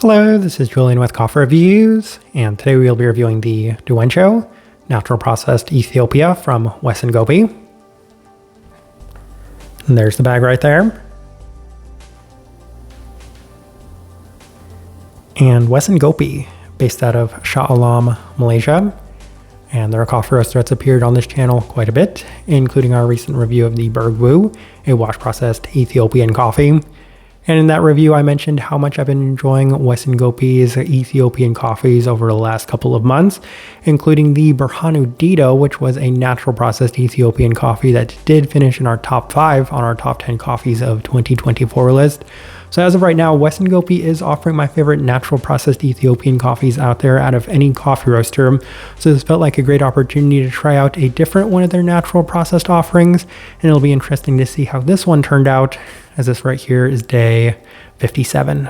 Hello, this is Julian with Coffee Reviews, and today we'll be reviewing the Duwencho Natural Processed Ethiopia from Wes Ngopi. And there's the bag right there. And Wes Ngopi, based out of Shah, Malaysia. And they're a coffee roaster that's appeared on this channel quite a bit, including our recent review of the Brewing, a wash-processed Ethiopian coffee. And in that review, I mentioned how much I've been enjoying Wes Ngopi's Ethiopian coffees over the last couple of months, including the Buna Amrach, which was a natural processed Ethiopian coffee that did finish in our top 5 on our top 10 coffees of 2024 list. So as of right now, Wes Ngopi is offering my favorite natural processed Ethiopian coffees out there out of any coffee roaster. So this felt like a great opportunity to try out a different one of their natural processed offerings. And it'll be interesting to see how this one turned out, as this right here is day 57.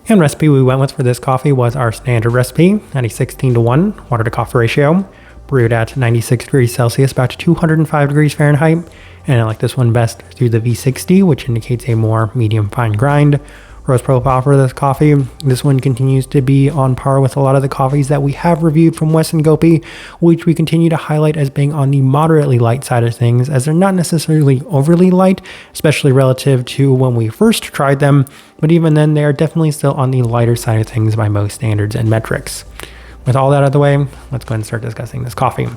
And recipe we went with for this coffee was our standard recipe at a 16:1 water to coffee ratio. Brewed at 96 degrees Celsius, about 205 degrees Fahrenheit. And I like this one best through the V60, which indicates a more medium fine grind. Roast profile for this coffee. This one continues to be on par with a lot of the coffees that we have reviewed from Wes Ngopi, which we continue to highlight as being on the moderately light side of things, as they're not necessarily overly light, especially relative to when we first tried them. But even then, they are definitely still on the lighter side of things by most standards and metrics. With all that out of the way, let's go ahead and start discussing this coffee.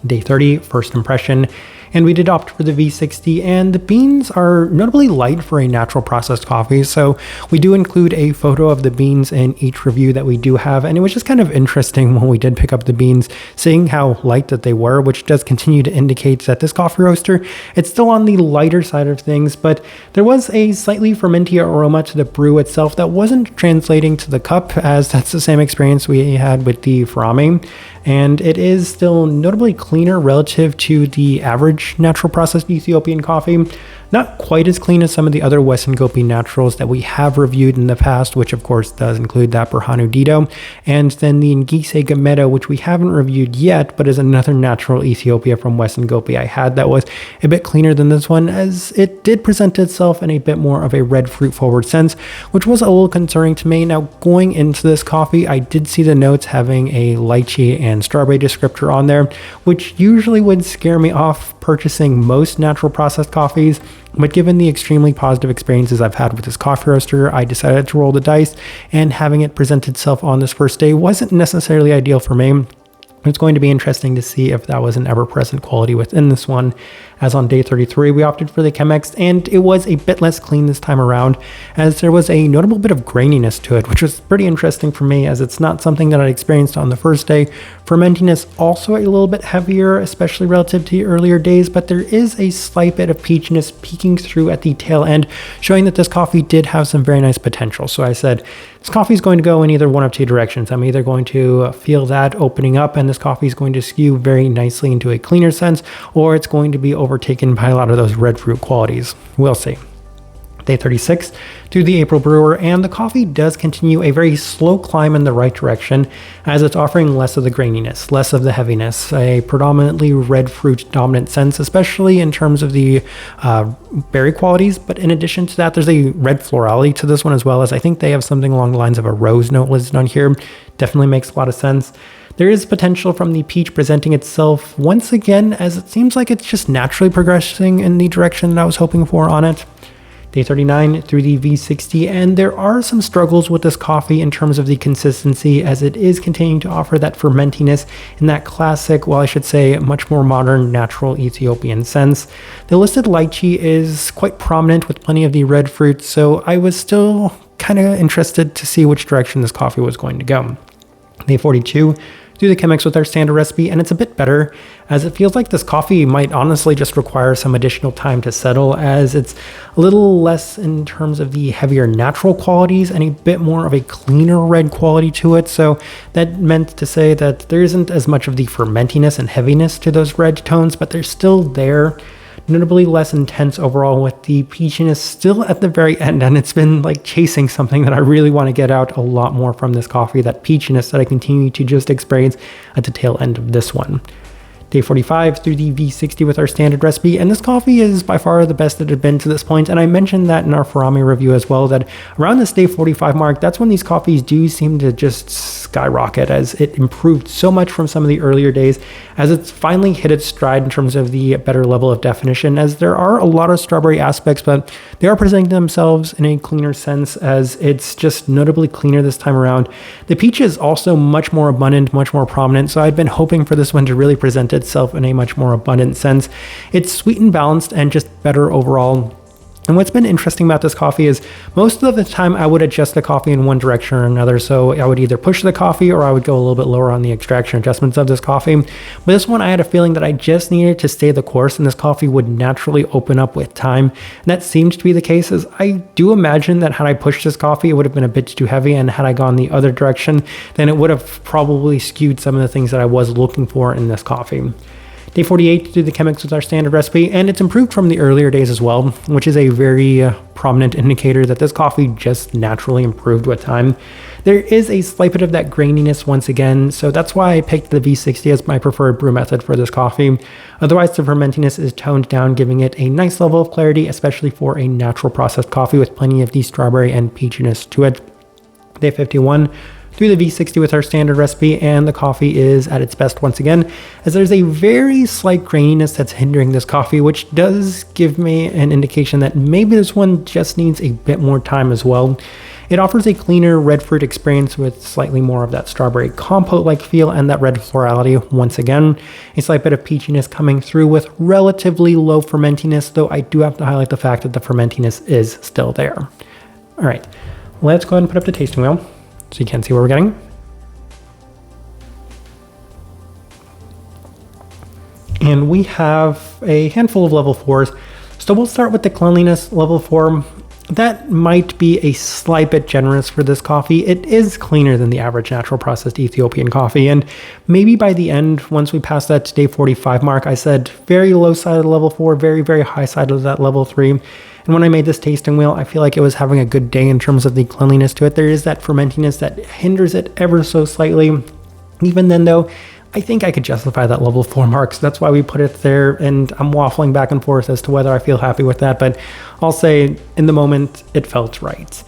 Day 30, first impression, and we did opt for the V60, and the beans are notably light for a natural processed coffee, so we do include a photo of the beans in each review that we do have, and it was just kind of interesting when we did pick up the beans, seeing how light that they were, which does continue to indicate that this coffee roaster, it's still on the lighter side of things, but there was a slightly fermenty aroma to the brew itself that wasn't translating to the cup, as that's the same experience we had with the Farame. And it is still notably cleaner relative to the average natural processed Ethiopian coffee. Not quite as clean as some of the other Wes Ngopi naturals that we have reviewed in the past, which of course does include that Buna Amrach, and then the Ngise Gameto, which we haven't reviewed yet, but is another natural Ethiopia from Wes Ngopi I had that was a bit cleaner than this one, as it did present itself in a bit more of a red fruit forward sense, which was a little concerning to me. Now, going into this coffee, I did see the notes having a lychee and strawberry descriptor on there, which usually would scare me off purchasing most natural processed coffees. But given the extremely positive experiences I've had with this coffee roaster, I decided to roll the dice, and having it present itself on this first day wasn't necessarily ideal for me. It's going to be interesting to see if that was an ever-present quality within this one. As on day 33, we opted for the Chemex, and it was a bit less clean this time around, as there was a notable bit of graininess to it, which was pretty interesting for me, as it's not something that I experienced on the first day. Fermentiness also a little bit heavier, especially relative to the earlier days, but there is a slight bit of peachiness peeking through at the tail end, showing that this coffee did have some very nice potential. So I said, this coffee is going to go in either one of two directions. I'm either going to feel that opening up, and this coffee is going to skew very nicely into a cleaner sense, or it's going to be overtaken by a lot of those red fruit qualities. We'll see. Day 36 through the April brewer, and the coffee does continue a very slow climb in the right direction, as it's offering less of the graininess, less of the heaviness, a predominantly red fruit dominant sense, especially in terms of the berry qualities. But in addition to that, there's a red florality to this one, as well as I think they have something along the lines of a rose note listed on here. Definitely makes a lot of sense. There is potential from the peach presenting itself once again, as it seems like it's just naturally progressing in the direction that I was hoping for on it. Day 39 through the V60, and there are some struggles with this coffee in terms of the consistency, as it is continuing to offer that fermentiness in that classic, well, I should say much more modern natural Ethiopian sense. The listed lychee is quite prominent with plenty of the red fruit, so I was still kind of interested to see which direction this coffee was going to go. Day 42 through the Chemex with our standard recipe, and it's a bit better, as it feels like this coffee might honestly just require some additional time to settle, as it's a little less in terms of the heavier natural qualities and a bit more of a cleaner red quality to it. So that meant to say that there isn't as much of the fermentiness and heaviness to those red tones, but they're still there. Notably less intense overall, with the peachiness still at the very end, and it's been like chasing something that I really want to get out a lot more from this coffee, that peachiness that I continue to just experience at the tail end of this one. Day 45 through the V60 with our standard recipe, and this coffee is by far the best that it had been to this point. And I mentioned that in our Farami review as well, that around this day 45 mark, that's when these coffees do seem to just skyrocket, as it improved so much from some of the earlier days, as it's finally hit its stride in terms of the better level of definition, as there are a lot of strawberry aspects, but they are presenting themselves in a cleaner sense, as it's just notably cleaner this time around. The peach is also much more abundant, much more prominent, so I'd been hoping for this one to really present itself in a much more abundant sense. It's sweet and balanced and just better overall. And what's been interesting about this coffee is most of the time I would adjust the coffee in one direction or another. So I would either push the coffee or I would go a little bit lower on the extraction adjustments of this coffee. But this one, I had a feeling that I just needed to stay the course and this coffee would naturally open up with time. And that seems to be the case, as I do imagine that had I pushed this coffee, it would have been a bit too heavy. And had I gone the other direction, then it would have probably skewed some of the things that I was looking for in this coffee. Day 48 through the Chemex with our standard recipe, and it's improved from the earlier days as well, which is a very prominent indicator that this coffee just naturally improved with time. There is a slight bit of that graininess once again, so that's why I picked the V60 as my preferred brew method for this coffee. Otherwise, the fermentiness is toned down, giving it a nice level of clarity, especially for a natural processed coffee with plenty of the strawberry and peachiness to it. Day 51 through the V60 with our standard recipe, and the coffee is at its best once again, as there's a very slight graininess that's hindering this coffee, which does give me an indication that maybe this one just needs a bit more time as well. It offers a cleaner red fruit experience with slightly more of that strawberry compote-like feel and that red florality once again. A slight bit of peachiness coming through with relatively low fermentiness, though I do have to highlight the fact that the fermentiness is still there. All right, let's go ahead and put up the tasting wheel so you can see what we're getting. And we have a handful of level 4s. So we'll start with the cleanliness level 4. That might be a slight bit generous for this coffee. It is cleaner than the average natural processed Ethiopian coffee. And maybe by the end, once we pass that day 45 mark, I said very low side of the level 4, very, very high side of that level 3. And when I made this tasting wheel, I feel like it was having a good day in terms of the cleanliness to it. There is that fermentiness that hinders it ever so slightly. Even then though, I think I could justify that level 4 mark, so that's why we put it there, and I'm waffling back and forth as to whether I feel happy with that, but I'll say in the moment, it felt right.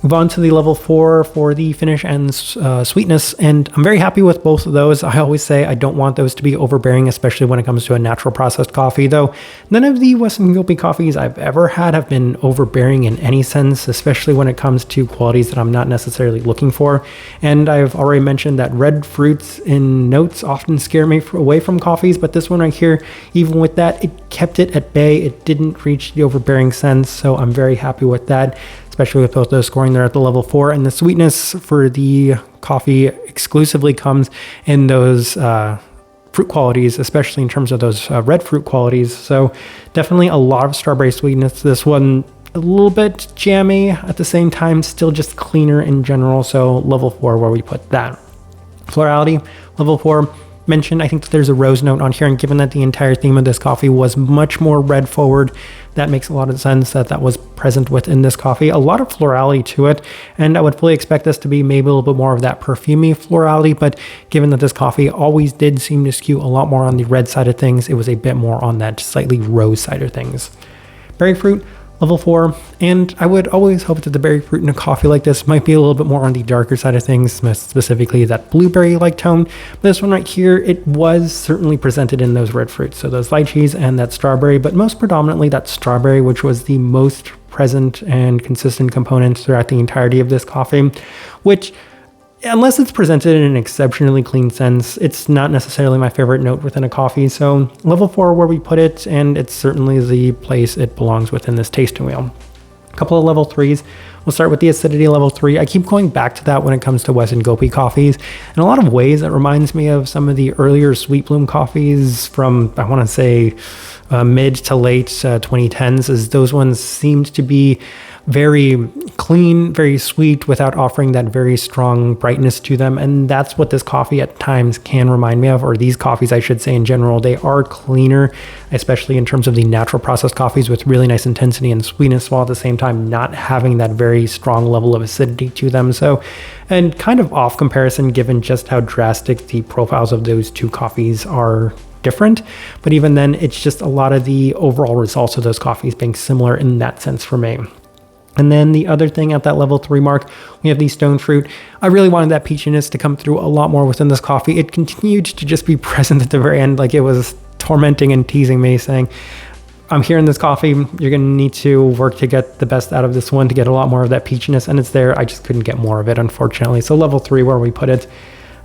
Move on to the level 4 for the finish and sweetness, and I'm very happy with both of those. I always say I don't want those to be overbearing, especially when it comes to a natural processed coffee, though none of the Wes Ngopi coffees I've ever had have been overbearing in any sense, especially when it comes to qualities that I'm not necessarily looking for. And I've already mentioned that red fruits in notes often scare me away from coffees, but this one right here, even with that, it kept it at bay. It didn't reach the overbearing sense, so I'm very happy with that, especially with both those scoring there at the level 4. And the sweetness for the coffee exclusively comes in those fruit qualities, especially in terms of those red fruit qualities. So definitely a lot of strawberry sweetness. This one a little bit jammy at the same time, still just cleaner in general. So level 4 where we put that. Florality, level 4. Mentioned, I think that there's a rose note on here, and given that the entire theme of this coffee was much more red forward, that makes a lot of sense that that was present within this coffee. A lot of florality to it, and I would fully expect this to be maybe a little bit more of that perfumey florality, but given that this coffee always did seem to skew a lot more on the red side of things, it was a bit more on that slightly rose side of things. Berry fruit, level 4, and I would always hope that the berry fruit in a coffee like this might be a little bit more on the darker side of things, specifically that blueberry-like tone. But this one right here, it was certainly presented in those red fruits, so those lychees and that strawberry, but most predominantly that strawberry, which was the most present and consistent component throughout the entirety of this coffee, which, unless it's presented in an exceptionally clean sense, it's not necessarily my favorite note within a coffee. So level 4 where we put it, and it's certainly the place it belongs within this tasting wheel. A couple of level 3s. We'll start with the acidity level 3. I keep going back to that when it comes to Wes Ngopi coffees. In a lot of ways, it reminds me of some of the earlier Sweet Bloom coffees from, I want to say, mid to late 2010s, as those ones seemed to be very clean, very sweet, without offering that very strong brightness to them. And that's what this coffee at times can remind me of, or these coffees, I should say, in general. They are cleaner, especially in terms of the natural processed coffees, with really nice intensity and sweetness, while at the same time not having that very strong level of acidity to them. So, and kind of off comparison, given just how drastic the profiles of those two coffees are different. But even then, it's just a lot of the overall results of those coffees being similar in that sense for me. And then the other thing at that level 3 mark, we have the stone fruit. I really wanted that peachiness to come through a lot more within this coffee. It continued to just be present at the very end, like it was tormenting and teasing me, saying, I'm here in this coffee. You're going to need to work to get the best out of this one to get a lot more of that peachiness. And it's there. I just couldn't get more of it, unfortunately. So level 3 where we put it.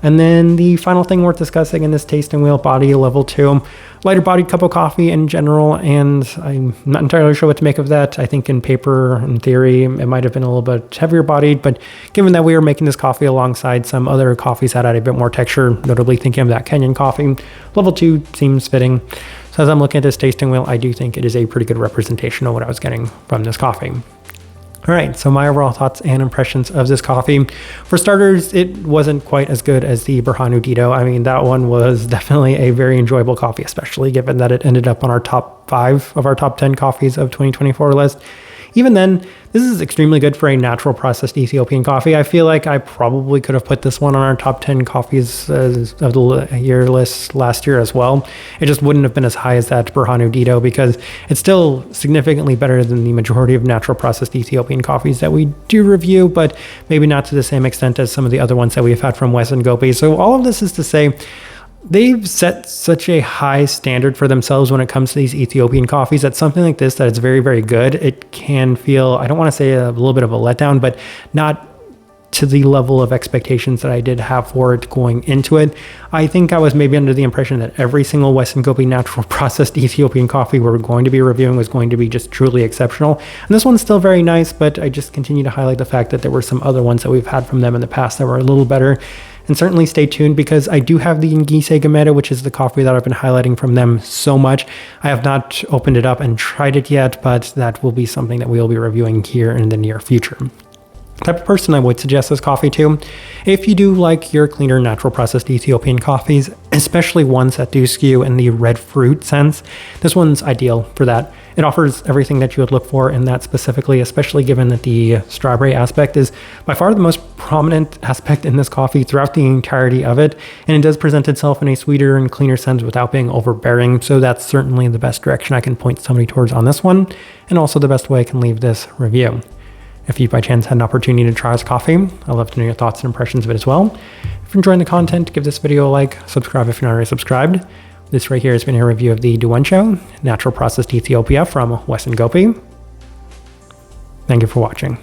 And then the final thing worth discussing in this tasting wheel, body level 2, lighter bodied cup of coffee in general. And I'm not entirely sure what to make of that. I think in paper, in theory, it might have been a little bit heavier bodied, but given that we were making this coffee alongside some other coffees that had a bit more texture, notably thinking of that Kenyan coffee, level 2 seems fitting. So as I'm looking at this tasting wheel, I do think it is a pretty good representation of what I was getting from this coffee. All right, so my overall thoughts and impressions of this coffee. For starters, it wasn't quite as good as the Berhanu Dito. I mean, that one was definitely a very enjoyable coffee, especially given that it ended up on our top 5 of our top 10 coffees of 2024 list. Even then, this is extremely good for a natural processed Ethiopian coffee. I feel like I probably could have put this one on our top 10 coffees of the year list last year as well. It just wouldn't have been as high as that Berhanu Dito because it's still significantly better than the majority of natural processed Ethiopian coffees that we do review, but maybe not to the same extent as some of the other ones that we've had from Wes Ngopi. So all of this is to say, they've set such a high standard for themselves when it comes to these Ethiopian coffees that something like this, that it's very, very good. It can feel, I don't want to say a little bit of a letdown, but not to the level of expectations that I did have for it going into it. I think I was maybe under the impression that every single Wes Ngopi natural processed Ethiopian coffee we're going to be reviewing was going to be just truly exceptional. And this one's still very nice, but I just continue to highlight the fact that there were some other ones that we've had from them in the past that were a little better. And certainly stay tuned because I do have the Ngise Gameta, which is the coffee that I've been highlighting from them so much. I have not opened it up and tried it yet, but that will be something that we'll be reviewing here in the near future. Type of person I would suggest this coffee to, if you do like your cleaner natural processed Ethiopian coffees, especially ones that do skew in the red fruit sense, this one's ideal for that. It offers everything that you would look for in that specifically, especially given that the strawberry aspect is by far the most prominent aspect in this coffee throughout the entirety of it, and it does present itself in a sweeter and cleaner sense without being overbearing, so that's certainly the best direction I can point somebody towards on this one, and also the best way I can leave this review. If you by chance had an opportunity to try this coffee, I'd love to know your thoughts and impressions of it as well. If you're enjoying the content, give this video a like, subscribe if you're not already subscribed. This right here has been a review of the Duwencho Natural Processed Ethiopia from Wes Ngopi. Thank you for watching.